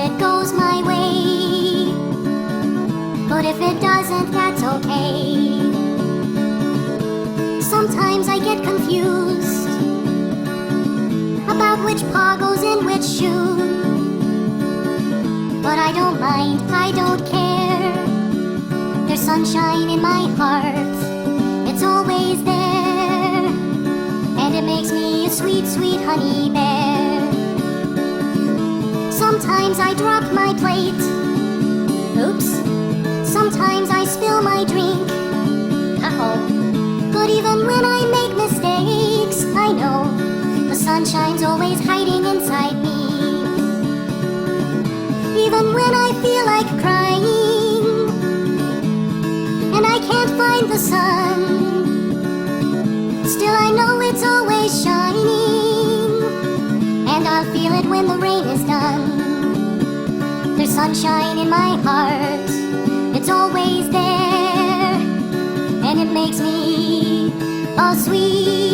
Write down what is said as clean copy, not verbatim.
it goes my way. But if it doesn't, that's okay. Sometimes I get confused about which paw goes in which shoe. But I don't mind, I don't care. There's sunshine in my heart, it's always there. And it makes me a sweet, sweet honey bear. Sometimes I drop my plate, oops. Sometimes I spill my drink, uh-oh. But even when I make mistakes, I know the sunshine's always hiding inside me. Even when I feel like crying and I can't find the sun, still I know it's always shining, and I'll feel it when the rain is done. There's sunshine in my heart, it's always there, and it makes me a sweet